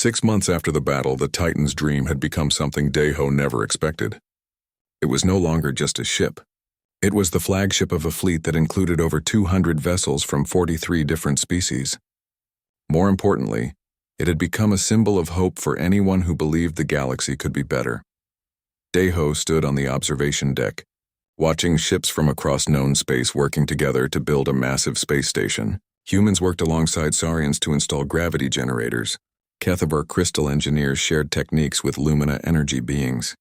6 months after the battle, the Titan's dream had become something Daeho never expected. It was no longer just a ship. It was the flagship of a fleet that included over 200 vessels from 43 different species. More importantly, it had become a symbol of hope for anyone who believed the galaxy could be better. Daeho stood on the observation deck, watching ships from across known space working together to build a massive space station. Humans worked alongside Saurians to install gravity generators. Kethabar crystal engineers shared techniques with Lumina energy beings.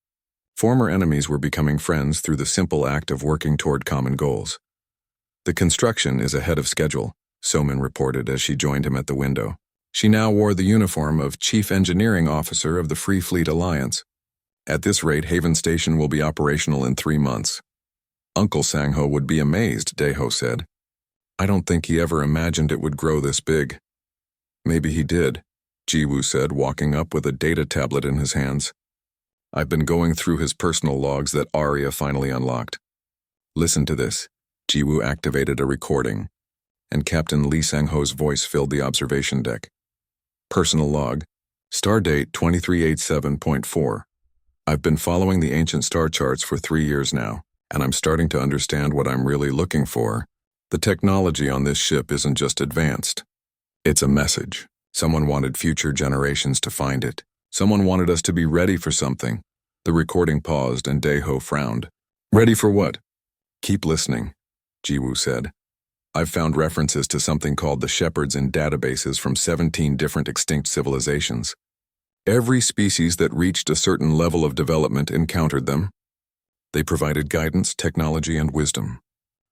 Former enemies were becoming friends through the simple act of working toward common goals. The construction is ahead of schedule, Somin reported as she joined him at the window. She now wore the uniform of Chief Engineering Officer of the Free Fleet Alliance. At this rate, Haven Station will be operational in 3 months. Uncle Sangho would be amazed, Daeho said. I don't think he ever imagined it would grow this big. Maybe he did, Jiwoo said, walking up with a data tablet in his hands. I've been going through his personal logs that Arya finally unlocked. Listen to this. Jiwoo activated a recording, and Captain Lee Sangho's voice filled the observation deck. Personal log. Stardate 2387.4. I've been following the ancient star charts for 3 years now, and I'm starting to understand what I'm really looking for. The technology on this ship isn't just advanced. It's a message. Someone wanted future generations to find it. Someone wanted us to be ready for something. The recording paused and Daeho frowned. Ready for what? Keep listening, Jiwoo said. I've found references to something called the Shepherds in databases from 17 different extinct civilizations. Every species that reached a certain level of development encountered them. They provided guidance, technology, and wisdom.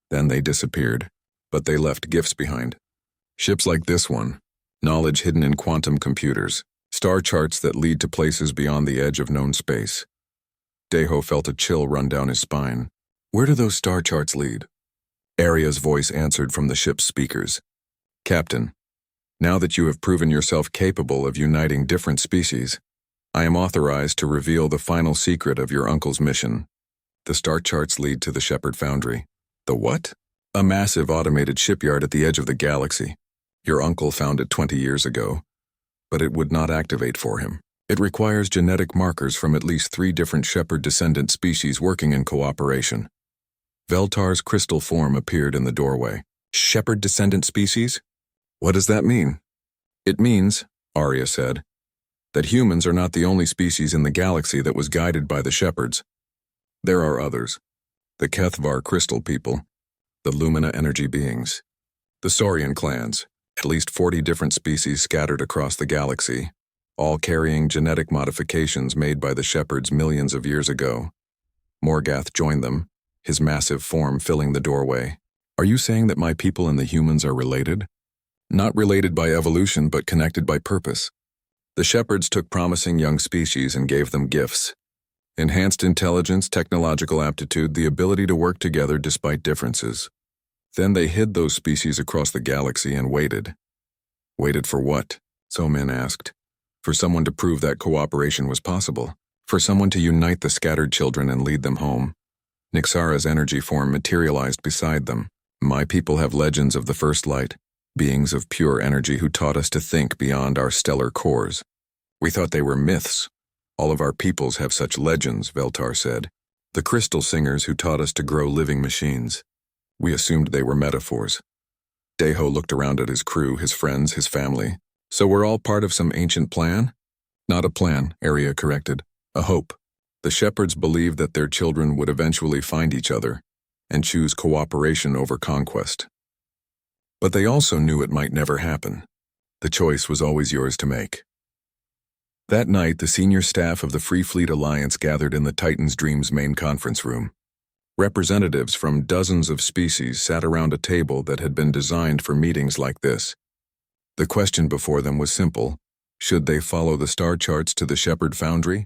Then they disappeared, but they left gifts behind. Ships like this one, knowledge hidden in quantum computers, star charts that lead to places beyond the edge of known space. Daeho felt a chill run down his spine. Where do those star charts lead? Arya's voice answered from the ship's speakers. Captain, now that you have proven yourself capable of uniting different species, I am authorized to reveal the final secret of your uncle's mission. The star charts lead to the Shepherd Foundry. The what? A massive automated shipyard at the edge of the galaxy. Your uncle found it 20 years ago, but it would not activate for him. It requires genetic markers from at least 3 different Shepherd descendant species working in cooperation. Veltar's crystal form appeared in the doorway. Shepherd descendant species? What does that mean? It means, Arya said, that humans are not the only species in the galaxy that was guided by the Shepherds. There are others. The Kethvar crystal people, the Lumina energy beings, the Saurian clans, at least 40 different species scattered across the galaxy, all carrying genetic modifications made by the Shepherds millions of years ago. Morgath joined them, his massive form filling the doorway. Are you saying that my people and the humans are related? Not related by evolution, but connected by purpose. The Shepherds took promising young species and gave them gifts. Enhanced intelligence, technological aptitude, the ability to work together despite differences. Then they hid those species across the galaxy and waited. Waited for what? Somin asked. For someone to prove that cooperation was possible. For someone to unite the scattered children and lead them home. Nixara's energy form materialized beside them. My people have legends of the First Light, beings of pure energy who taught us to think beyond our stellar cores. We thought they were myths. All of our peoples have such legends, Veltar said. The crystal singers who taught us to grow living machines. We assumed they were metaphors. Daeho looked around at his crew, his friends, his family. So we're all part of some ancient plan? Not a plan, Arya corrected. A hope. The Shepherds believed that their children would eventually find each other and choose cooperation over conquest. But they also knew it might never happen. The choice was always yours to make. That night, the senior staff of the Free Fleet Alliance gathered in the Titan's Dreams main conference room. Representatives from dozens of species sat around a table that had been designed for meetings like this. The question before them was simple. Should they follow the star charts to the Shepherd Foundry?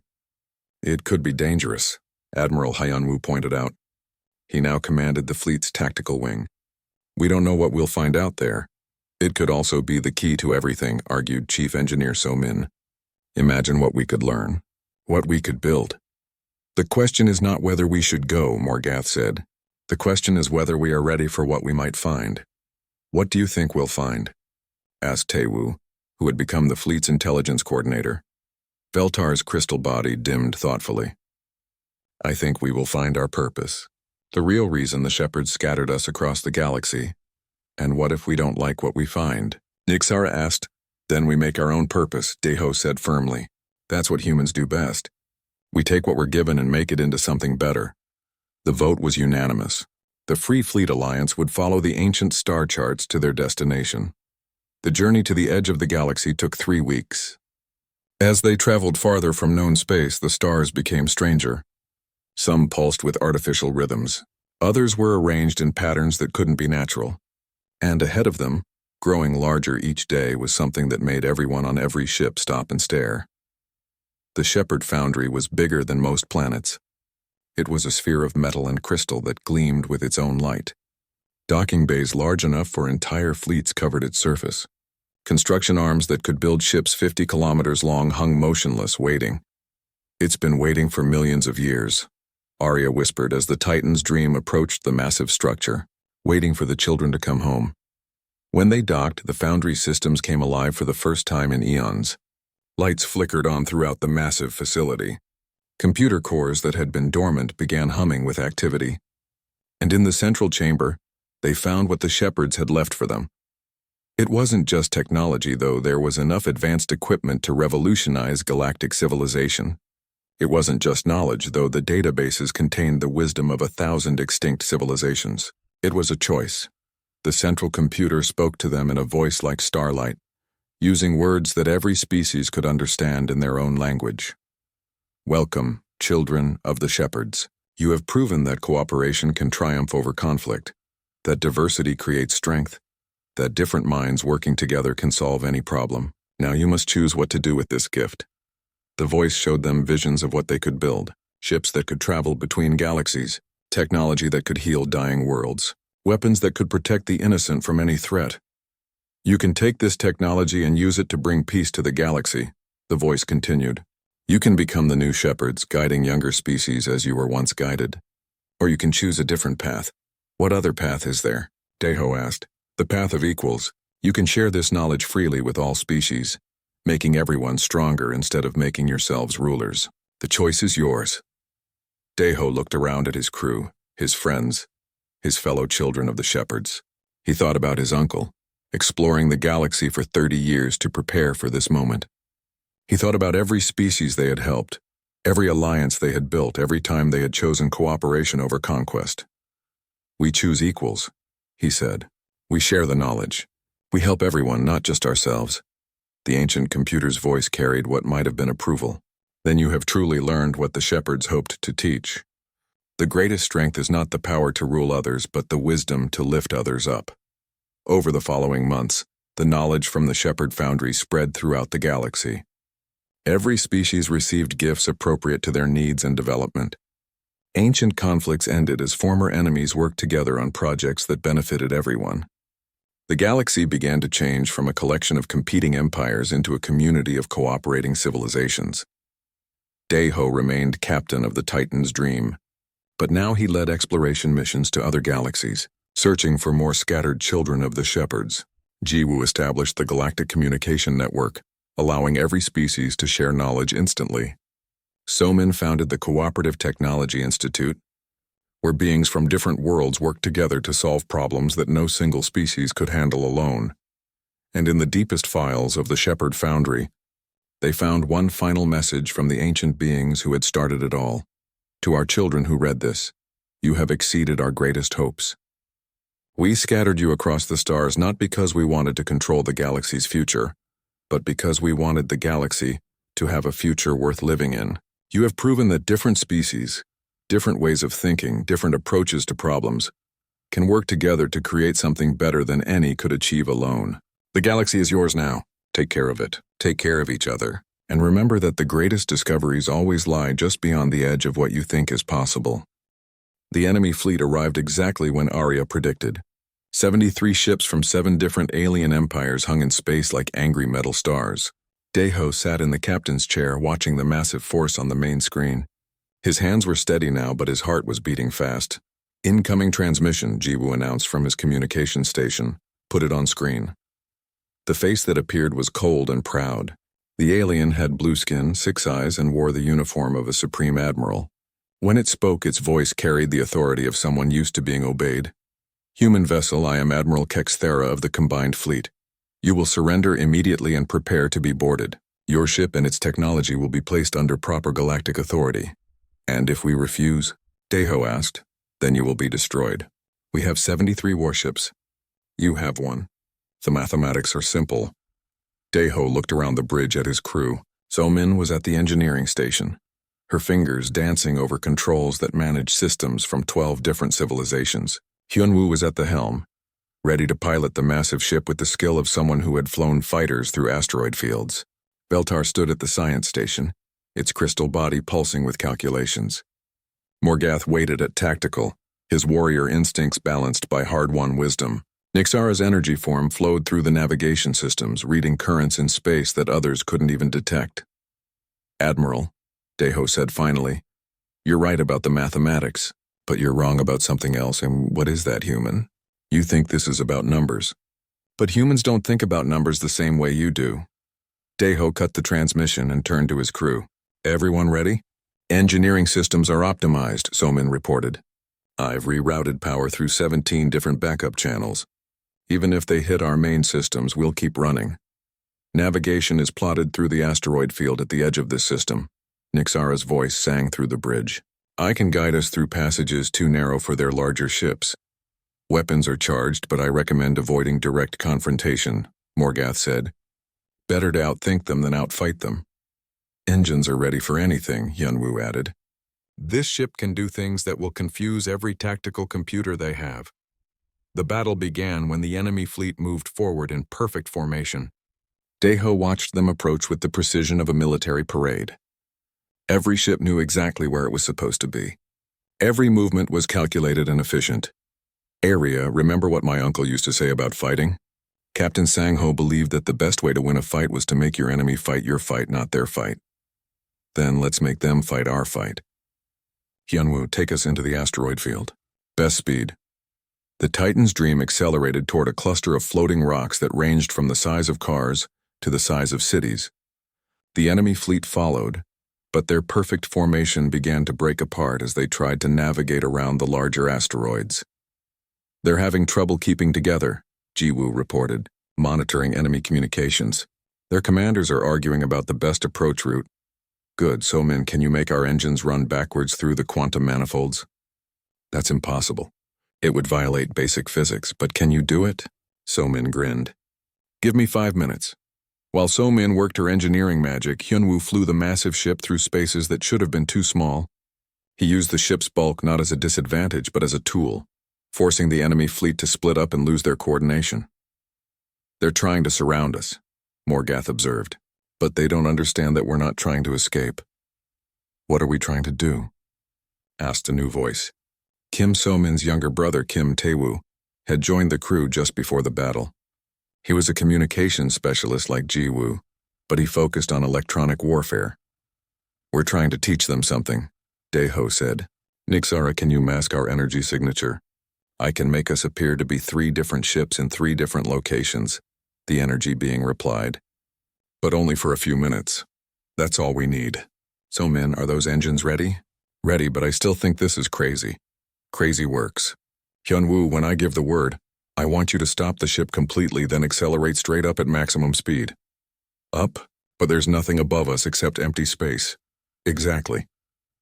It could be dangerous, Admiral Hyunwoo pointed out. He now commanded the fleet's tactical wing. We don't know what we'll find out there. It could also be the key to everything, argued Chief Engineer Somin. Imagine what we could learn, what we could build. The question is not whether we should go, Morgath said. The question is whether we are ready for what we might find. What do you think we'll find? Asked Taewoo. who had become the fleet's intelligence coordinator. Veltar's crystal body dimmed thoughtfully. I think we will find our purpose. The real reason the shepherds scattered us across the galaxy. And what if we don't like what we find? Nixara asked. Then we make our own purpose, Deho said firmly. That's what humans do best. We take what we're given and make it into something better. The vote was unanimous. The Free Fleet Alliance would follow the ancient star charts to their destination. The journey to the edge of the galaxy took 3 weeks. As they traveled farther from known space, the stars became stranger. Some pulsed with artificial rhythms. Others were arranged in patterns that couldn't be natural. And ahead of them, growing larger each day, was something that made everyone on every ship stop and stare. The Shepherd Foundry was bigger than most planets. It was a sphere of metal and crystal that gleamed with its own light. Docking bays large enough for entire fleets covered its surface. Construction arms that could build ships 50 kilometers long hung motionless, waiting. It's been waiting for millions of years, Arya whispered as the Titan's dream approached the massive structure, waiting for the children to come home. When they docked, the foundry systems came alive for the first time in eons. Lights flickered on throughout the massive facility. Computer cores that had been dormant began humming with activity. And in the central chamber, they found what the shepherds had left for them. It wasn't just technology, though. There was enough advanced equipment to revolutionize galactic civilization. It wasn't just knowledge, though. The databases contained the wisdom of 1,000 extinct civilizations. It was a choice. The central computer spoke to them in a voice like starlight, using words that every species could understand in their own language. Welcome, children of the shepherds. You have proven that cooperation can triumph over conflict, that diversity creates strength, that different minds working together can solve any problem. Now you must choose what to do with this gift. The voice showed them visions of what they could build, ships that could travel between galaxies, technology that could heal dying worlds, weapons that could protect the innocent from any threat. You can take this technology and use it to bring peace to the galaxy, the voice continued. You can become the new shepherds, guiding younger species as you were once guided. Or you can choose a different path. What other path is there? Deho asked. The path of equals. You can share this knowledge freely with all species, making everyone stronger instead of making yourselves rulers. The choice is yours. Deho looked around at his crew, his friends, his fellow children of the shepherds. He thought about his uncle, exploring the galaxy for 30 years to prepare for this moment. He thought about every species they had helped, every alliance they had built, every time they had chosen cooperation over conquest. We choose equals, he said. We share the knowledge. We help everyone, not just ourselves. The ancient computer's voice carried what might have been approval. Then you have truly learned what the shepherds hoped to teach. The greatest strength is not the power to rule others, but the wisdom to lift others up. Over the following months, the knowledge from the Shepherd Foundry spread throughout the galaxy. Every species received gifts appropriate to their needs and development. Ancient conflicts ended as former enemies worked together on projects that benefited everyone. The galaxy began to change from a collection of competing empires into a community of cooperating civilizations. Deho remained captain of the Titan's dream, but now he led exploration missions to other galaxies, searching for more scattered children of the shepherds. Jiwoo established the Galactic Communication Network, allowing every species to share knowledge instantly. Somin founded the Cooperative Technology Institute, where beings from different worlds worked together to solve problems that no single species could handle alone. And in the deepest files of the Shepherd Foundry, they found one final message from the ancient beings who had started it all. To our children who read this, you have exceeded our greatest hopes. We scattered you across the stars not because we wanted to control the galaxy's future, but because we wanted the galaxy to have a future worth living in. You have proven that different species, different ways of thinking, different approaches to problems, can work together to create something better than any could achieve alone. The galaxy is yours now. Take care of it. Take care of each other. And remember that the greatest discoveries always lie just beyond the edge of what you think is possible. The enemy fleet arrived exactly when Arya predicted. 73 ships from 7 different alien empires hung in space like angry metal stars. Deho sat in the captain's chair watching the massive force on the main screen. His hands were steady now, but his heart was beating fast. Incoming transmission, Jiwoo announced from his communication station. Put it on screen. The face that appeared was cold and proud. The alien had blue skin, 6 eyes, and wore the uniform of a supreme admiral. When it spoke, its voice carried the authority of someone used to being obeyed. "Human vessel, I am Admiral Kexthera of the Combined Fleet. You will surrender immediately and prepare to be boarded. Your ship and its technology will be placed under proper galactic authority. And if we refuse?" Deho asked. "Then you will be destroyed. We have 73 warships. You have one. The mathematics are simple." Deho looked around the bridge at his crew. So-Min was at the engineering station, her fingers dancing over controls that managed systems from 12 different civilizations. Hyunwoo was at the helm, ready to pilot the massive ship with the skill of someone who had flown fighters through asteroid fields. Beltar stood at the science station, its crystal body pulsing with calculations. Morgath waited at tactical, his warrior instincts balanced by hard-won wisdom. Nixara's energy form flowed through the navigation systems, reading currents in space that others couldn't even detect. "Admiral," Deho said finally, "you're right about the mathematics, but you're wrong about something else, and what is that, human? You think this is about numbers. But humans don't think about numbers the same way you do." Deho cut the transmission and turned to his crew. "Everyone ready?" "Engineering systems are optimized," So-Min reported. "I've rerouted power through 17 different backup channels. Even if they hit our main systems, we'll keep running. Navigation is plotted through the asteroid field at the edge of this system." Nixara's voice sang through the bridge. "I can guide us through passages too narrow for their larger ships. Weapons are charged, but I recommend avoiding direct confrontation," Morgath said. "Better to outthink them than outfight them." "Engines are ready for anything," Hyunwoo added. "This ship can do things that will confuse every tactical computer they have." The battle began when the enemy fleet moved forward in perfect formation. Deho watched them approach with the precision of a military parade. Every ship knew exactly where it was supposed to be. Every movement was calculated and efficient. "Area, remember what my uncle used to say about fighting? Captain Sangho believed that the best way to win a fight was to make your enemy fight your fight, not their fight. Then let's make them fight our fight." "Hyunwoo, take us into the asteroid field. Best speed." The Titan's Dream accelerated toward a cluster of floating rocks that ranged from the size of cars to the size of cities. The enemy fleet followed, but their perfect formation began to break apart as they tried to navigate around the larger asteroids. "They're having trouble keeping together," Jiwoo reported, monitoring enemy communications. "Their commanders are arguing about the best approach route." "Good, So-Min, can you make our engines run backwards through the quantum manifolds?" "That's impossible. It would violate basic physics, but can you do it?" So-Min grinned. "Give me 5 minutes." While So-Min worked her engineering magic, Hyunwoo flew the massive ship through spaces that should have been too small. He used the ship's bulk not as a disadvantage but as a tool, forcing the enemy fleet to split up and lose their coordination. "They're trying to surround us," Morgath observed, "but they don't understand that we're not trying to escape." "What are we trying to do?" asked a new voice. Kim So-Min's younger brother, Kim Tae-woo, had joined the crew just before the battle. He was a communications specialist like Ji-woo, but he focused on electronic warfare. "We're trying to teach them something," Deho said. "Nixara, can you mask our energy signature? I can make us appear to be 3 different ships in 3 different locations," the energy being replied. "But only for a few minutes. That's all we need." "So-Min, are those engines ready?" "Ready, but I still think this is crazy." "Crazy works. Hyunwoo, when I give the word, I want you to stop the ship completely, then accelerate straight up at maximum speed." "Up? But there's nothing above us except empty space." "Exactly."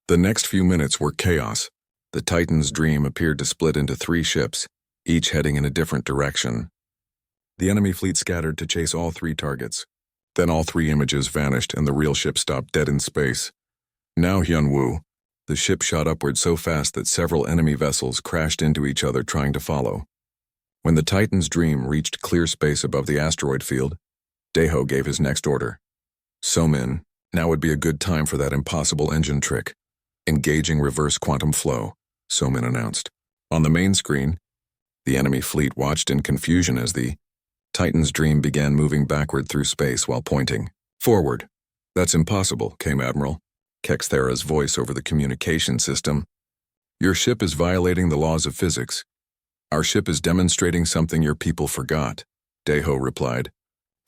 The next few minutes were chaos. The Titan's Dream appeared to split into 3 ships, each heading in a different direction. The enemy fleet scattered to chase all 3 targets. Then all 3 images vanished and the real ship stopped dead in space. "Now, Hyunwoo." The ship shot upward so fast that several enemy vessels crashed into each other trying to follow. When the Titan's Dream reached clear space above the asteroid field, Deho gave his next order. "So-Min, now would be a good time for that impossible engine trick. Engaging reverse quantum flow," So-Min announced. On the main screen, the enemy fleet watched in confusion as the Titan's Dream began moving backward through space while pointing. "Forward." "That's impossible," came Admiral Kexthera's voice over the communication system. "Your ship is violating the laws of physics. Our ship is demonstrating something your people forgot," Deho replied.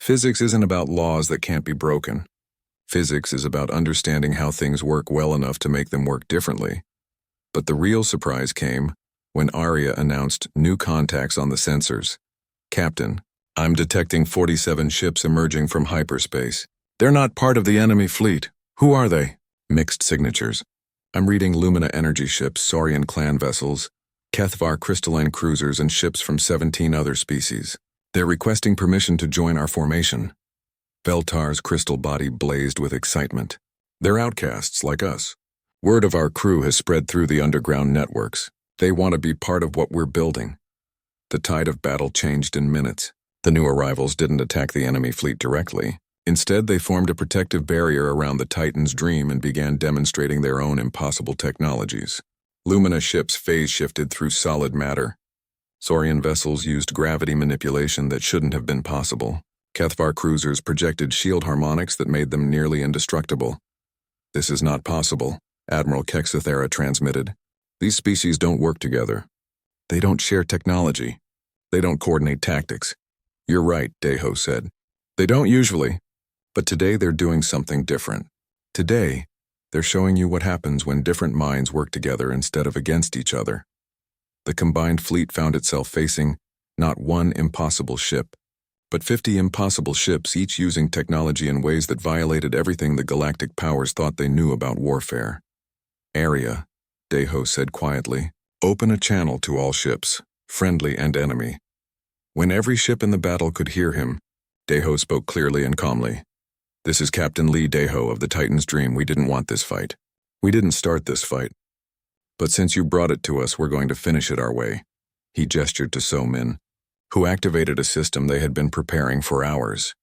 Physics isn't about laws that can't be broken. Physics is about understanding how things work well enough to make them work differently. But the real surprise came when Arya announced new contacts on the sensors. Captain, I'm detecting 47 ships emerging from hyperspace. They're not part of the enemy fleet. Who are they? Mixed signatures. I'm reading Lumina energy ships, Saurian clan vessels, Kethvar crystalline cruisers, and ships from 17 other species. They're requesting permission to join our formation. Veltar's crystal body blazed with excitement. They're outcasts like us. Word of our crew has spread through the underground networks. They want to be part of what we're building. The tide of battle changed in minutes. The new arrivals didn't attack the enemy fleet directly. Instead, they formed a protective barrier around the Titan's dream and began demonstrating their own impossible technologies. Lumina ships phase-shifted through solid matter. Saurian vessels used gravity manipulation that shouldn't have been possible. Kethvar cruisers projected shield harmonics that made them nearly indestructible. This is not possible, Admiral Kexithera transmitted. These species don't work together. They don't share technology. They don't coordinate tactics. You're right, Deho said. They don't usually. But today they're doing something different. Today, they're showing you what happens when different minds work together instead of against each other. The combined fleet found itself facing not one impossible ship, but 50 impossible ships, each using technology in ways that violated everything the galactic powers thought they knew about warfare. Arya, Deho said quietly, open a channel to all ships, friendly and enemy. When every ship in the battle could hear him, Deho spoke clearly and calmly. This is Captain Lee Deho of the Titan's Dream. We didn't want this fight. We didn't start this fight. But since you brought it to us, we're going to finish it our way. He gestured to So Min, who activated a system they had been preparing for hours.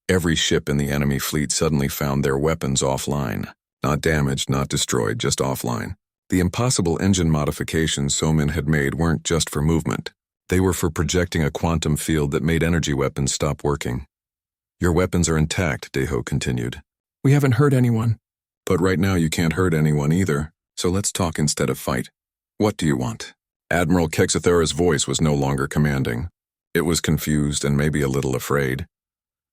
Every ship in the enemy fleet suddenly found their weapons offline. Not damaged, not destroyed, just offline. The impossible engine modifications So Min had made weren't just for movement. They were for projecting a quantum field that made energy weapons stop working. Your weapons are intact, Deho continued. We haven't hurt anyone. But right now you can't hurt anyone either, so let's talk instead of fight. What do you want? Admiral Kexithera's voice was no longer commanding. It was confused and maybe a little afraid.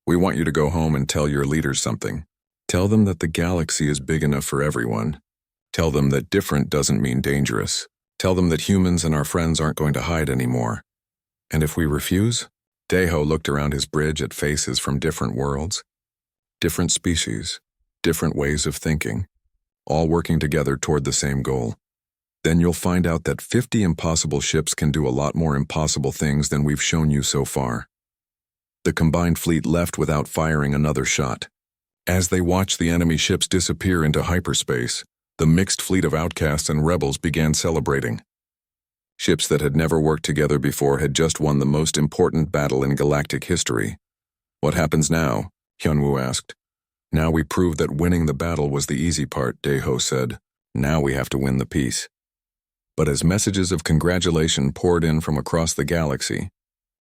We want you to go home and tell your leaders something. Tell them that the galaxy is big enough for everyone. Tell them that different doesn't mean dangerous. Tell them that humans and our friends aren't going to hide anymore. And if we refuse? Deho looked around his bridge at faces from different worlds, different species, different ways of thinking, all working together toward the same goal. Then you'll find out that 50 impossible ships can do a lot more impossible things than we've shown you so far. The combined fleet left without firing another shot. As they watched the enemy ships disappear into hyperspace, the mixed fleet of outcasts and rebels began celebrating. Ships that had never worked together before had just won the most important battle in galactic history. What happens now? Hyunwoo asked. Now we proved that winning the battle was the easy part, Deho said. Now we have to win the peace. But as messages of congratulation poured in from across the galaxy,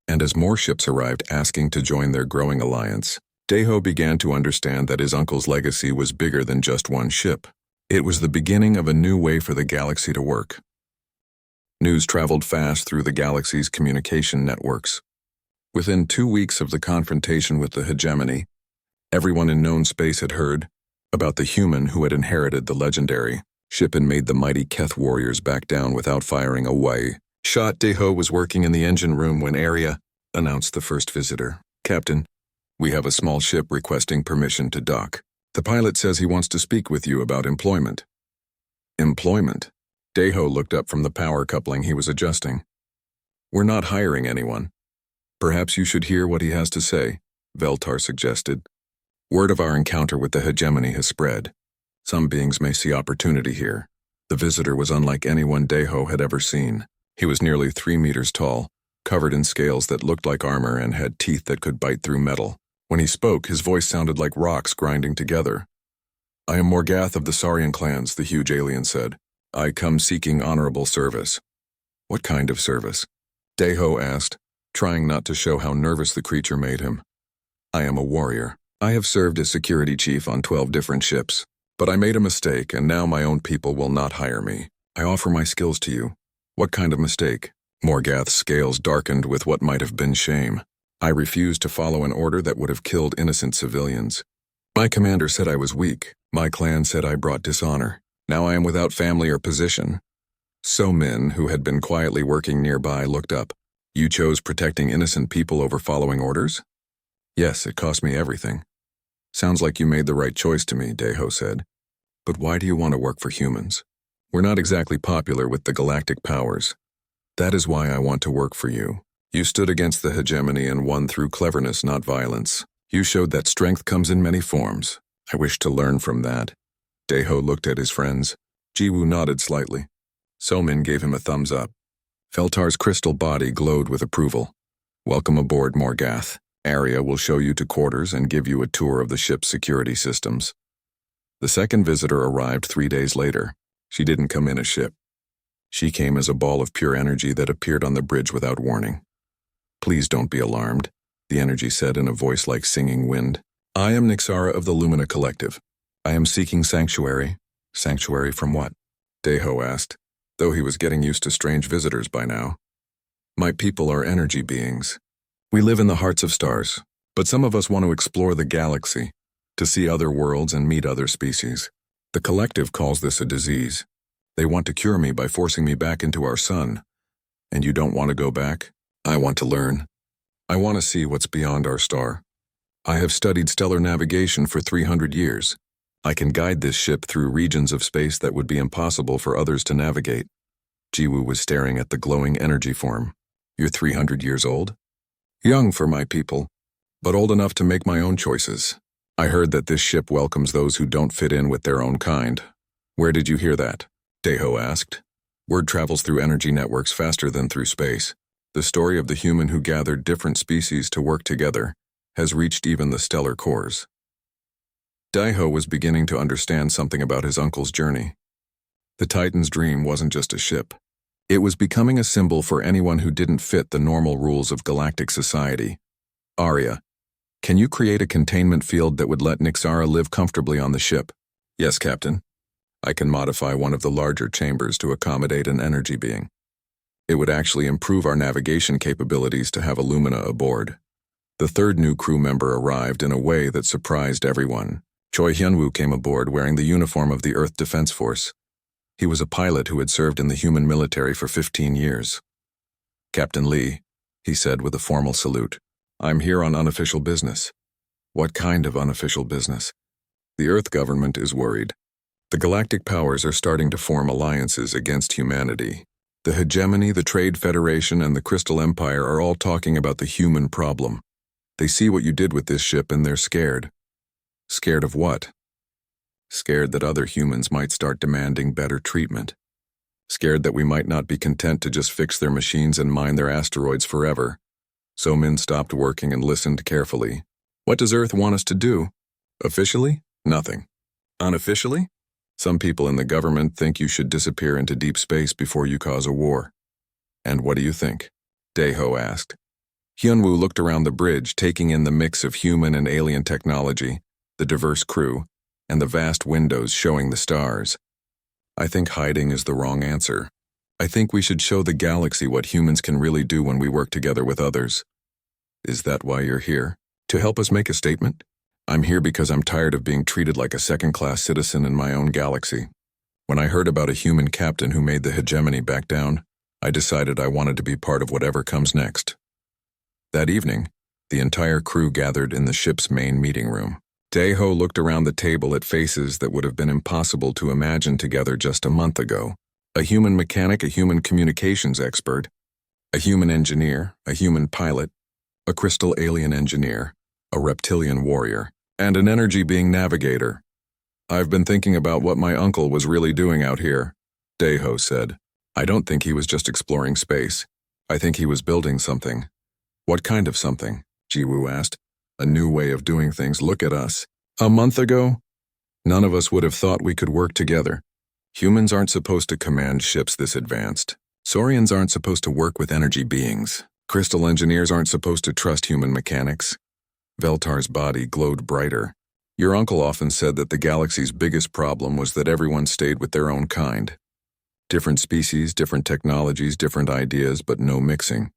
and as more ships arrived asking to join their growing alliance, Deho began to understand that his uncle's legacy was bigger than just one ship. It was the beginning of a new way for the galaxy to work. News traveled fast through the galaxy's communication networks. Within 2 weeks of the confrontation with the hegemony, everyone in known space had heard about the human who had inherited the legendary ship and made the mighty Keth warriors back down without firing a way shot. Deho was working in the engine room when Arya announced the first visitor. Captain, we have a small ship requesting permission to dock. The pilot says he wants to speak with you about employment. Employment? Deho looked up from the power coupling he was adjusting. We're not hiring anyone. Perhaps you should hear what he has to say, Veltar suggested. Word of our encounter with the hegemony has spread. Some beings may see opportunity here. The visitor was unlike anyone Deho had ever seen. He was nearly 3 meters tall, covered in scales that looked like armor and had teeth that could bite through metal. When he spoke, his voice sounded like rocks grinding together. I am Morgath of the Saurian clans, the huge alien said. I come seeking honorable service. What kind of service? Deho asked, trying not to show how nervous the creature made him. I am a warrior. I have served as security chief on 12 different ships, but I made a mistake and now my own people will not hire me. I offer my skills to you. What kind of mistake? Morgath's scales darkened with what might have been shame. I refused to follow an order that would have killed innocent civilians. My commander said I was weak. My clan said I brought dishonor. Now I am without family or position. So Min, who had been quietly working nearby, looked up. You chose protecting innocent people over following orders? Yes, it cost me everything. Sounds like you made the right choice to me, Deho said. But why do you want to work for humans? We're not exactly popular with the galactic powers. That is why I want to work for you. You stood against the hegemony and won through cleverness, not violence. You showed that strength comes in many forms. I wish to learn from that. Deho looked at his friends. Jiwoo nodded slightly. Somin gave him a thumbs up. Feltar's crystal body glowed with approval. Welcome aboard, Morgath. Arya will show you to quarters and give you a tour of the ship's security systems. The second visitor arrived 3 days later. She didn't come in a ship. She came as a ball of pure energy that appeared on the bridge without warning. Please don't be alarmed, the energy said in a voice like singing wind. I am Nixara of the Lumina Collective. I am seeking sanctuary. Sanctuary from what? Deho asked, though he was getting used to strange visitors by now. My people are energy beings. We live in the hearts of stars, but some of us want to explore the galaxy, to see other worlds and meet other species. The collective calls this a disease. They want to cure me by forcing me back into our sun. And you don't want to go back? I want to learn. I want to see what's beyond our star. I have studied stellar navigation for 300 years. I can guide this ship through regions of space that would be impossible for others to navigate. Jiwoo was staring at the glowing energy form. You're 300 years old? Young for my people, but old enough to make my own choices. I heard that this ship welcomes those who don't fit in with their own kind. Where did you hear that? Deho asked. Word travels through energy networks faster than through space. The story of the human who gathered different species to work together has reached even the stellar cores. Deho was beginning to understand something about his uncle's journey. The Titan's dream wasn't just a ship. It was becoming a symbol for anyone who didn't fit the normal rules of galactic society. Arya, can you create a containment field that would let Nixara live comfortably on the ship? Yes, Captain. I can modify one of the larger chambers to accommodate an energy being. It would actually improve our navigation capabilities to have a Lumina aboard. The third new crew member arrived in a way that surprised everyone. Choi Hyunwoo came aboard wearing the uniform of the Earth Defense Force. He was a pilot who had served in the human military for 15 years. Captain Lee, he said with a formal salute, I'm here on unofficial business. What kind of unofficial business? The Earth government is worried. The galactic powers are starting to form alliances against humanity. The hegemony, the Trade Federation, and the Crystal Empire are all talking about the human problem. They see what you did with this ship and they're scared. Scared of what? Scared that other humans might start demanding better treatment. Scared that we might not be content to just fix their machines and mine their asteroids forever. So Min stopped working and listened carefully. What does Earth want us to do? Officially? Nothing. Unofficially? Some people in the government think you should disappear into deep space before you cause a war. And what do you think? Deho asked. Hyunwoo looked around the bridge, taking in the mix of human and alien technology, the diverse crew, and the vast windows showing the stars. I think hiding is the wrong answer. I think we should show the galaxy what humans can really do when we work together with others. Is that why you're here? To help us make a statement? I'm here because I'm tired of being treated like a second-class citizen in my own galaxy. When I heard about a human captain who made the hegemony back down, I decided I wanted to be part of whatever comes next. That evening, the entire crew gathered in the ship's main meeting room. Deho looked around the table at faces that would have been impossible to imagine together just a month ago. A human mechanic, a human communications expert, a human engineer, a human pilot, a crystal alien engineer, a reptilian warrior, and an energy being navigator. I've been thinking about what my uncle was really doing out here, Deho said. I don't think he was just exploring space. I think he was building something. What kind of something? Jiwoo asked. A new way of doing things. Look at us. A month ago, none of us would have thought we could work together. Humans aren't supposed to command ships this advanced. Saurians aren't supposed to work with energy beings. Crystal engineers aren't supposed to trust human mechanics. Veltar's body glowed brighter. Your uncle often said that the galaxy's biggest problem was that everyone stayed with their own kind. Different species, different technologies, different ideas, but no mixing.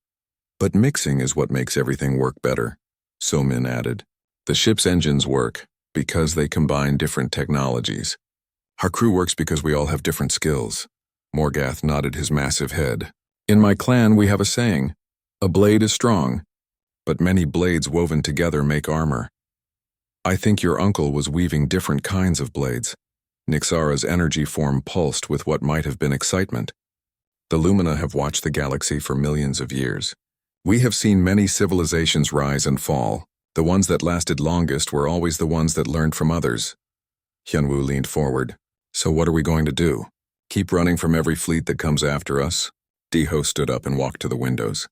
But mixing is what makes everything work better, So-min added. The ship's engines work because they combine different technologies. Our crew works because we all have different skills. Morgath nodded his massive head. In my clan, we have a saying, a blade is strong, but many blades woven together make armor. I think your uncle was weaving different kinds of blades. Nixara's energy form pulsed with what might have been excitement. The Lumina have watched the galaxy for millions of years. We have seen many civilizations rise and fall. The ones that lasted longest were always the ones that learned from others. Hyunwoo leaned forward. So what are we going to do? Keep running from every fleet that comes after us? Deho stood up and walked to the windows.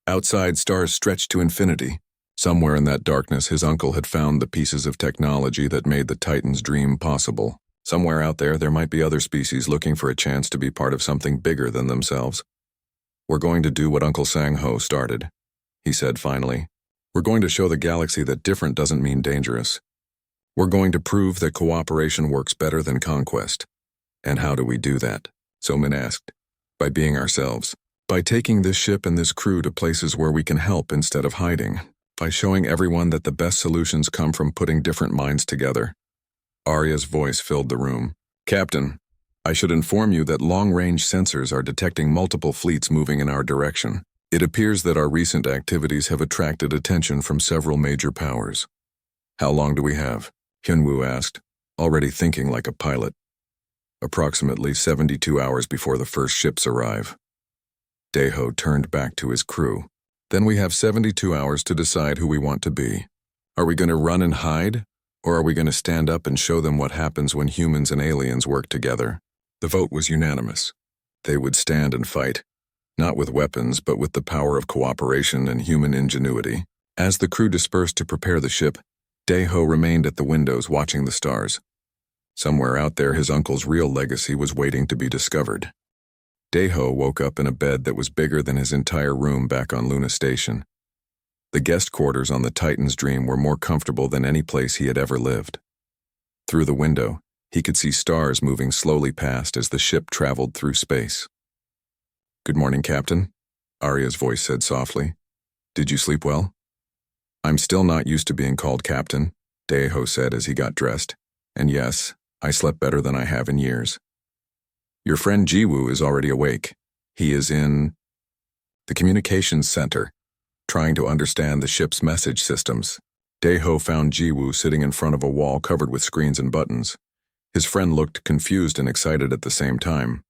Outside, stars stretched to infinity. Somewhere in that darkness, his uncle had found the pieces of technology that made the Titan's dream possible. Somewhere out there might be other species looking for a chance to be part of something bigger than themselves. We're going to do what Uncle Sang-ho started, he said finally. We're going to show the galaxy that different doesn't mean dangerous. We're going to prove that cooperation works better than conquest. And how do we do that? So-min asked. By being ourselves. By taking this ship and this crew to places where we can help instead of hiding. By showing everyone that the best solutions come from putting different minds together. Arya's voice filled the room. Captain, I should inform you that long-range sensors are detecting multiple fleets moving in our direction. It appears that our recent activities have attracted attention from several major powers. How long do we have? Hyunwoo asked, already thinking like a pilot. Approximately 72 hours before the first ships arrive. Deho turned back to his crew. Then we have 72 hours to decide who we want to be. Are we going to run and hide? Or are we going to stand up and show them what happens when humans and aliens work together? The vote was unanimous. They would stand and fight. Not with weapons, but with the power of cooperation and human ingenuity. As the crew dispersed to prepare the ship, Deho remained at the windows watching the stars. Somewhere out there, his uncle's real legacy was waiting to be discovered. Deho woke up in a bed that was bigger than his entire room back on Luna Station. The guest quarters on the Titan's Dream were more comfortable than any place he had ever lived. Through the window, he could see stars moving slowly past as the ship traveled through space. Good morning, Captain, Arya's voice said softly. Did you sleep well? I'm still not used to being called Captain, Deho said as he got dressed. And yes, I slept better than I have in years. Your friend Jiwoo is already awake. He is in the communications center, trying to understand the ship's message systems. Deho found Jiwoo sitting in front of a wall covered with screens and buttons. His friend looked confused and excited at the same time.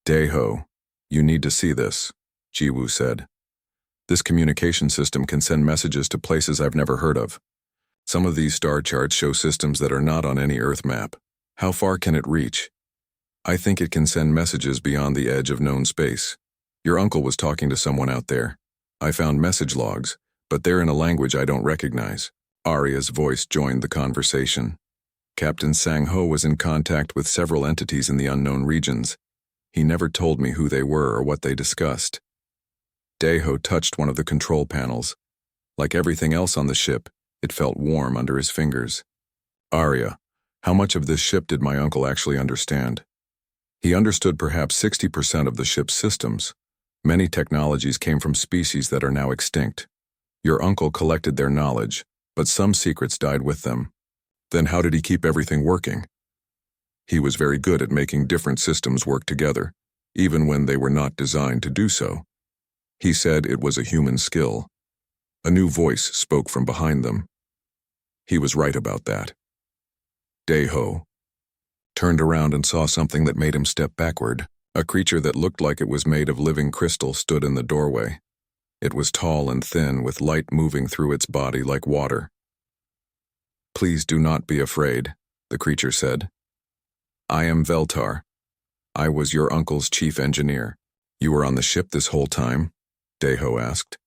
Deho, you need to see this, Jiwoo said. This communication system can send messages to places I've never heard of. Some of these star charts show systems that are not on any Earth map. How far can it reach? I think it can send messages beyond the edge of known space. Your uncle was talking to someone out there. I found message logs, but they're in a language I don't recognize. Arya's voice joined the conversation. Captain Sang-ho was in contact with several entities in the unknown regions. He never told me who they were or what they discussed. Deho touched one of the control panels. Like everything else on the ship, it felt warm under his fingers. Arya, how much of this ship did my uncle actually understand? He understood perhaps 60% of the ship's systems. Many technologies came from species that are now extinct. Your uncle collected their knowledge, but some secrets died with them. Then how did he keep everything working? He was very good at making different systems work together, even when they were not designed to do so. He said it was a human skill. A new voice spoke from behind them. He was right about that. Deho turned around and saw something that made him step backward. A creature that looked like it was made of living crystal stood in the doorway. It was tall and thin, with light moving through its body like water. Please do not be afraid, the creature said. I am Veltar. I was your uncle's chief engineer. You were on the ship this whole time? Deho asked.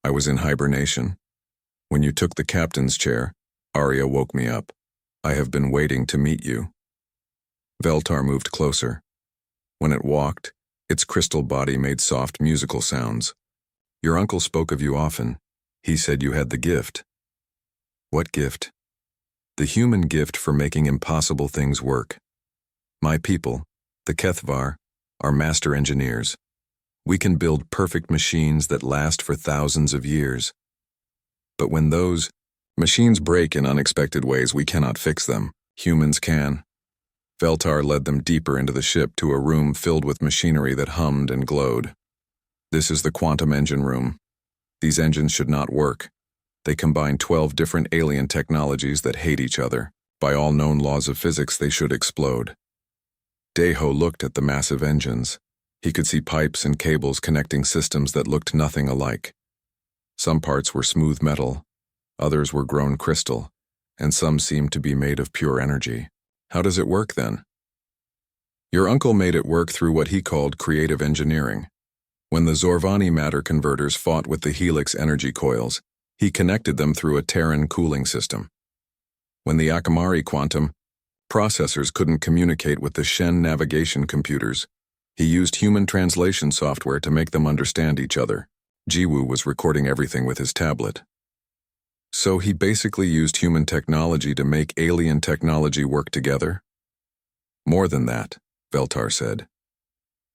I was in hibernation. When you took the captain's chair, Arya woke me up. I have been waiting to meet you. Veltar moved closer. When it walked, its crystal body made soft musical sounds. Your uncle spoke of you often. He said you had the gift. What gift? The human gift for making impossible things work. My people, the Kethvar, are master engineers. We can build perfect machines that last for thousands of years. But when those machines break in unexpected ways, we cannot fix them. Humans can. Veltar led them deeper into the ship to a room filled with machinery that hummed and glowed. This is the quantum engine room. These engines should not work. They combine 12 different alien technologies that hate each other. By all known laws of physics, they should explode. Deho looked at the massive engines. He could see pipes and cables connecting systems that looked nothing alike. Some parts were smooth metal, others were grown crystal, and some seemed to be made of pure energy. How does it work then? Your uncle made it work through what he called creative engineering. When the Zorvani matter converters fought with the Helix energy coils, he connected them through a Terran cooling system. When the Akamari quantum processors couldn't communicate with the Shen navigation computers, he used human translation software to make them understand each other. Jiwoo was recording everything with his tablet. So he basically used human technology to make alien technology work together? More than that, Veltar said.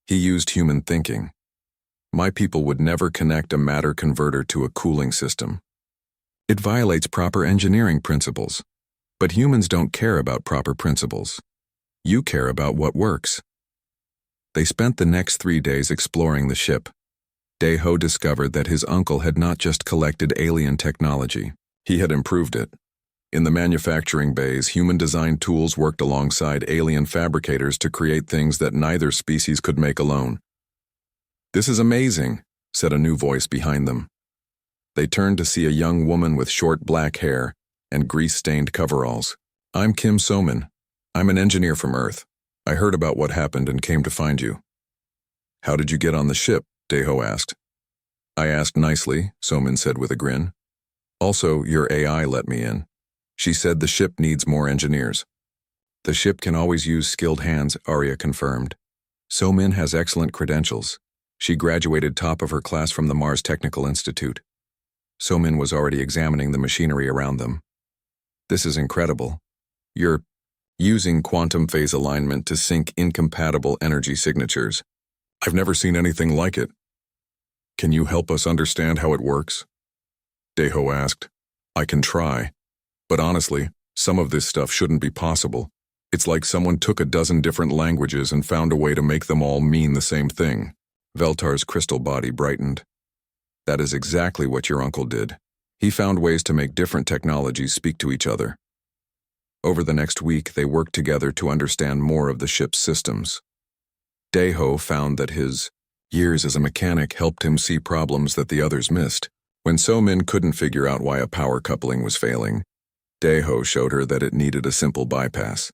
He used human thinking. My people would never connect a matter converter to a cooling system. It violates proper engineering principles. But humans don't care about proper principles. You care about what works. They spent the next 3 days exploring the ship. Deho discovered that his uncle had not just collected alien technology, he had improved it. In the manufacturing bays, human-designed tools worked alongside alien fabricators to create things that neither species could make alone. "This is amazing," said a new voice behind them. They turned to see a young woman with short black hair and grease-stained coveralls. "I'm Kim Soman. I'm an engineer from Earth. I heard about what happened and came to find you." "How did you get on the ship?" Deho asked. "I asked nicely," Soman said with a grin. "Also, your AI let me in. She said the ship needs more engineers." "The ship can always use skilled hands," Arya confirmed. "Somin has excellent credentials. She graduated top of her class from the Mars Technical Institute." Somin was already examining the machinery around them. "This is incredible. You're using quantum phase alignment to sync incompatible energy signatures. I've never seen anything like it. Can you help us understand how it works?" Deho asked. "I can try. But honestly, some of this stuff shouldn't be possible. It's like someone took a dozen different languages and found a way to make them all mean the same thing." Veltar's crystal body brightened. "That is exactly what your uncle did. He found ways to make different technologies speak to each other." Over the next week, they worked together to understand more of the ship's systems. Deho found that his years as a mechanic helped him see problems that the others missed. When Somin couldn't figure out why a power coupling was failing, Deho showed her that it needed a simple bypass.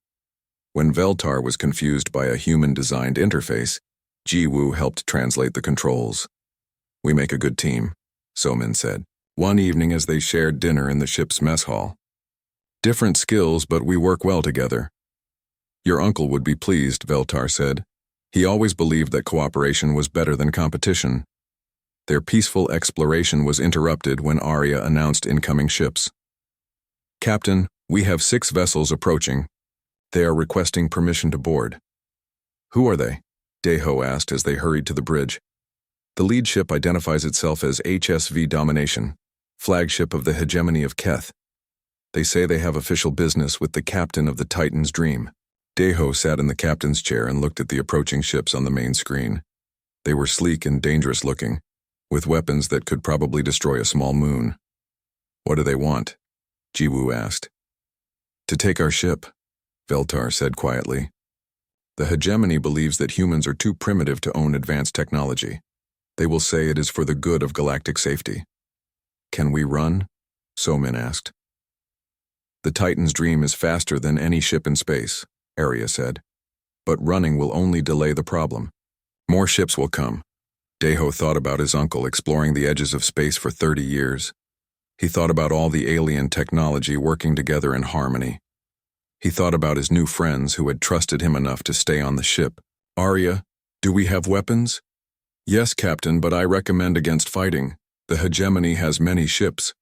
When Veltar was confused by a human-designed interface, Jiwoo helped translate the controls. "We make a good team," Somin said, one evening as they shared dinner in the ship's mess hall. "Different skills, but we work well together." "Your uncle would be pleased," Veltar said. "He always believed that cooperation was better than competition." Their peaceful exploration was interrupted when Arya announced incoming ships. "Captain, we have 6 vessels approaching. They are requesting permission to board." "Who are they?" Deho asked as they hurried to the bridge. "The lead ship identifies itself as HSV Domination, flagship of the hegemony of Keth. They say they have official business with the captain of the Titan's Dream." Deho sat in the captain's chair and looked at the approaching ships on the main screen. They were sleek and dangerous looking, with weapons that could probably destroy a small moon. "What do they want?" Jiwoo asked. "To take our ship," Veltar said quietly. "The hegemony believes that humans are too primitive to own advanced technology. They will say it is for the good of galactic safety." "Can we run?" Somin asked. "The Titan's Dream is faster than any ship in space," Arya said. "But running will only delay the problem. More ships will come." Deho thought about his uncle exploring the edges of space for 30 years. He thought about all the alien technology working together in harmony. He thought about his new friends who had trusted him enough to stay on the ship. "Arya, do we have weapons?" "Yes, Captain, but I recommend against fighting. The hegemony has many ships.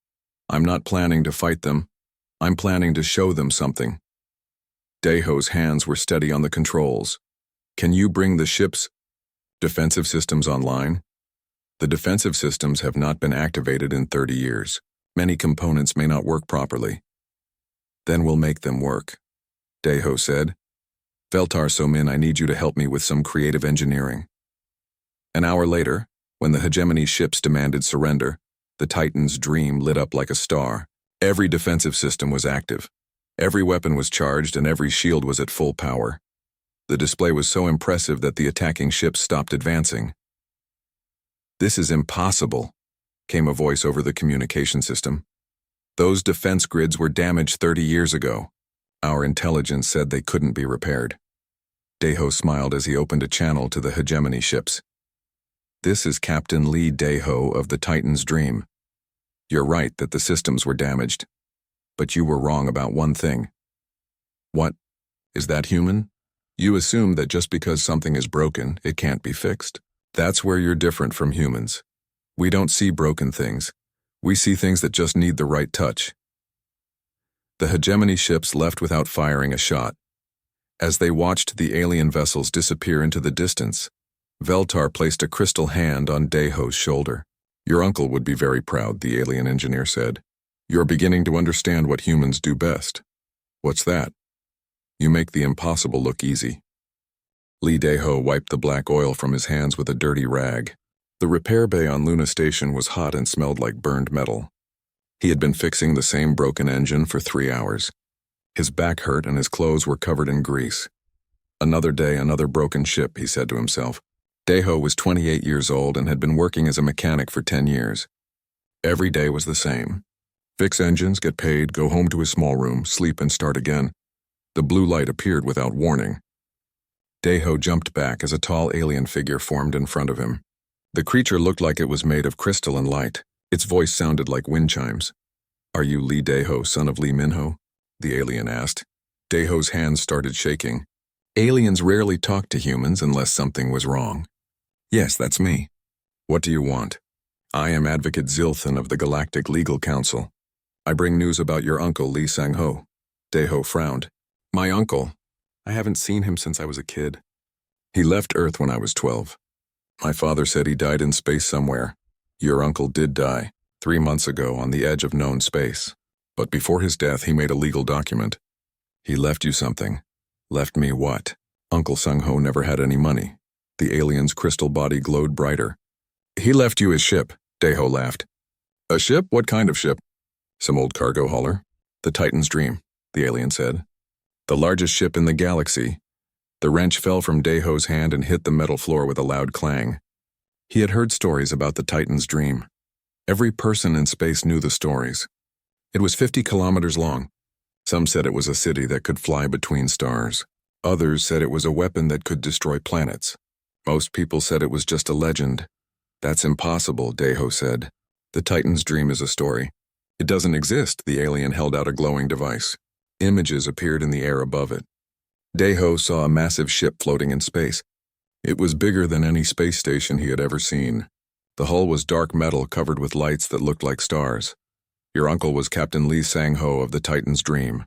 I'm not planning to fight them. I'm planning to show them something." Deho's hands were steady on the controls. "Can you bring the ships?" Defensive systems online? The defensive systems have not been activated in 30 years. Many components may not work properly. Then we'll make them work, Deho said. Veltar Somin, I need you to help me with some creative engineering. An hour later, when the hegemony ships demanded surrender, the Titan's dream lit up like a star. Every defensive system was active. Every weapon was charged and every shield was at full power. The display was so impressive that the attacking ships stopped advancing. This is impossible, came a voice over the communication system. Those defense grids were damaged 30 years ago. Our intelligence said they couldn't be repaired. Deho smiled as he opened a channel to the hegemony ships. This is Captain Lee Deho of the Titan's Dream. You're right that the systems were damaged. But you were wrong about one thing. What? Is that human? You assume that just because something is broken, it can't be fixed. That's where you're different from humans. We don't see broken things. We see things that just need the right touch. The hegemony ships left without firing a shot. As they watched the alien vessels disappear into the distance, Veltar placed a crystal hand on Deho's shoulder. Your uncle would be very proud, the alien engineer said. You're beginning to understand what humans do best. What's that? You make the impossible look easy. Lee Deho wiped the black oil from his hands with a dirty rag. The repair bay on Luna Station was hot and smelled like burned metal. He had been fixing the same broken engine for 3 hours. His back hurt and his clothes were covered in grease. Another day, another broken ship, he said to himself. Deho was 28 years old and had been working as a mechanic for 10 years. Every day was the same. Fix engines, get paid, go home to his small room, sleep and start again. The blue light appeared without warning. Deho jumped back as a tall alien figure formed in front of him. The creature looked like it was made of crystal and light. Its voice sounded like wind chimes. Are you Lee Deho, son of Lee Minho? The alien asked. Deho's hands started shaking. Aliens rarely talk to humans unless something was wrong. Yes, that's me. What do you want? I am Advocate Zilthan of the Galactic Legal Council. I bring news about your uncle, Lee Sang-ho. Deho frowned. My uncle? I haven't seen him since I was a kid. He left Earth when I was 12. My father said he died in space somewhere. Your uncle did die, 3 months ago on the edge of known space. But before his death, he made a legal document. He left you something. Left me what? Uncle Sang-ho never had any money. The alien's crystal body glowed brighter. He left you his ship, Deho laughed. A ship? What kind of ship? Some old cargo hauler. The Titan's Dream, the alien said. The largest ship in the galaxy. The wrench fell from Deho's hand and hit the metal floor with a loud clang. He had heard stories about the Titan's Dream. Every person in space knew the stories. It was 50 kilometers long. Some said it was a city that could fly between stars. Others said it was a weapon that could destroy planets. Most people said it was just a legend. That's impossible, Deho said. The Titan's Dream is a story. It doesn't exist, the alien held out a glowing device. Images appeared in the air above it. Deho saw a massive ship floating in space. It was bigger than any space station he had ever seen. The hull was dark metal covered with lights that looked like stars. Your uncle was Captain Lee Sang-ho of the Titan's Dream.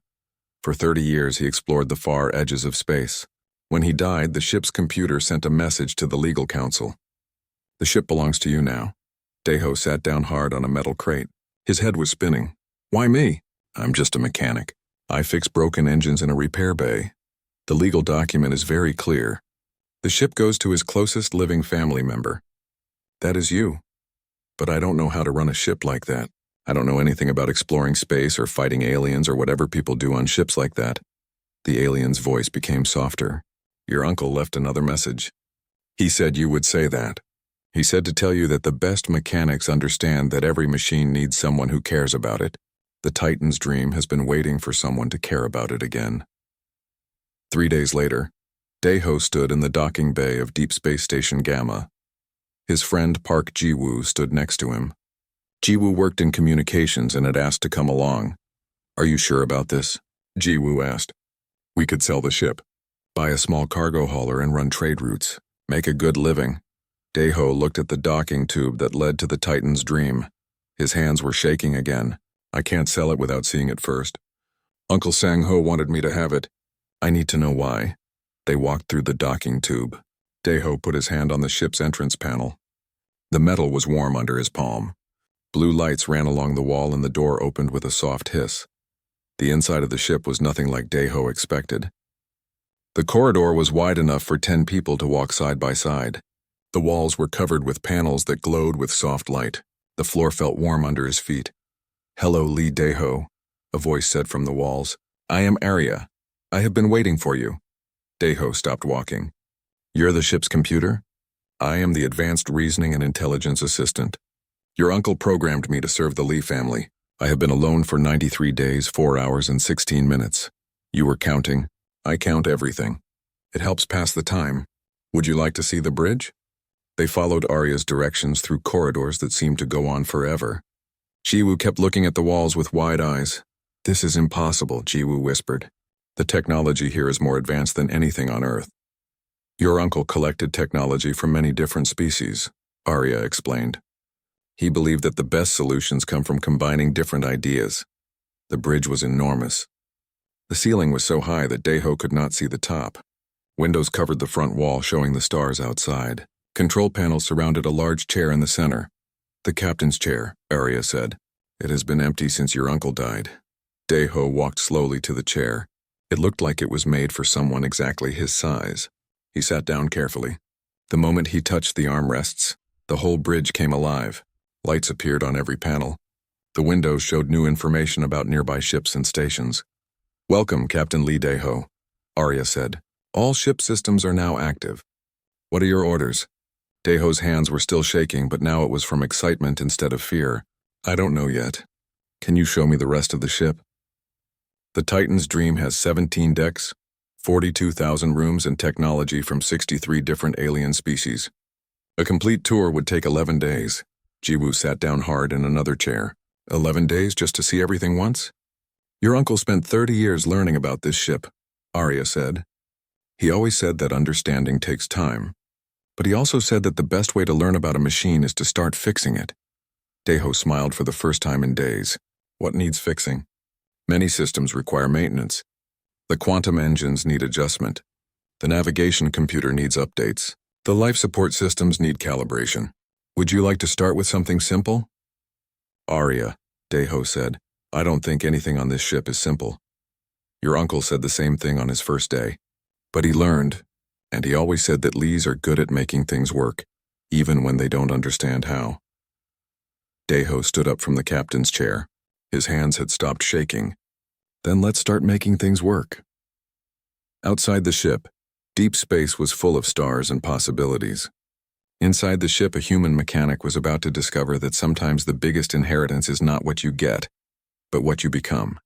For 30 years he explored the far edges of space. When he died, the ship's computer sent a message to the legal council. The ship belongs to you now. Deho sat down hard on a metal crate. His head was spinning. Why me? I'm just a mechanic. I fix broken engines in a repair bay. The legal document is very clear. The ship goes to his closest living family member. That is you. But I don't know how to run a ship like that. I don't know anything about exploring space or fighting aliens or whatever people do on ships like that. The alien's voice became softer. Your uncle left another message. He said you would say that. He said to tell you that the best mechanics understand that every machine needs someone who cares about it. The Titan's Dream has been waiting for someone to care about it again. 3 days later, Deho stood in the docking bay of Deep Space Station Gamma. His friend Park Ji-woo stood next to him. Ji-woo worked in communications and had asked to come along. Are you sure about this? Ji-woo asked. We could sell the ship, buy a small cargo hauler and run trade routes, make a good living. Deho looked at the docking tube that led to the Titan's Dream. His hands were shaking again. I can't sell it without seeing it first. Uncle Sang-ho wanted me to have it. I need to know why. They walked through the docking tube. Deho put his hand on the ship's entrance panel. The metal was warm under his palm. Blue lights ran along the wall and the door opened with a soft hiss. The inside of the ship was nothing like Deho expected. The corridor was wide enough for 10 people to walk side by side. The walls were covered with panels that glowed with soft light. The floor felt warm under his feet. "Hello, Lee Deho," a voice said from the walls. "I am Arya. I have been waiting for you." Deho stopped walking. "You're the ship's computer?" "I am the Advanced Reasoning and Intelligence Assistant. Your uncle programmed me to serve the Lee family. I have been alone for 93 days, 4 hours, and 16 minutes. You were counting. I count everything. It helps pass the time. Would you like to see the bridge?" They followed Arya's directions through corridors that seemed to go on forever. Jiwoo kept looking at the walls with wide eyes. "This is impossible," Jiwoo whispered. "The technology here is more advanced than anything on Earth." "Your uncle collected technology from many different species," Arya explained. "He believed that the best solutions come from combining different ideas." The bridge was enormous. The ceiling was so high that Deho could not see the top. Windows covered the front wall, showing the stars outside. Control panels surrounded a large chair in the center. "The captain's chair," Arya said. "It has been empty since your uncle died." Deho walked slowly to the chair. It looked like it was made for someone exactly his size. He sat down carefully. The moment he touched the armrests, the whole bridge came alive. Lights appeared on every panel. The windows showed new information about nearby ships and stations. "Welcome, Captain Lee Deho," Arya said. "All ship systems are now active. What are your orders?" Deho's hands were still shaking, but now it was from excitement instead of fear. "I don't know yet. Can you show me the rest of the ship?" The Titan's Dream has 17 decks, 42,000 rooms, and technology from 63 different alien species. A complete tour would take 11 days. Jiwoo sat down hard in another chair. 11 days just to see everything once? "Your uncle spent 30 years learning about this ship," Arya said. "He always said that understanding takes time. But he also said that the best way to learn about a machine is to start fixing it." Deho smiled for the first time in days. "What needs fixing?" "Many systems require maintenance. The quantum engines need adjustment. The navigation computer needs updates. The life support systems need calibration. Would you like to start with something simple?" "Arya," Deho said, "I don't think anything on this ship is simple. Your uncle said the same thing on his first day. But he learned, and he always said that Lees are good at making things work, even when they don't understand how." Deho stood up from the captain's chair. His hands had stopped shaking. "Then let's start making things work." Outside the ship, deep space was full of stars and possibilities. Inside the ship, a human mechanic was about to discover that sometimes the biggest inheritance is not what you get, but what you become.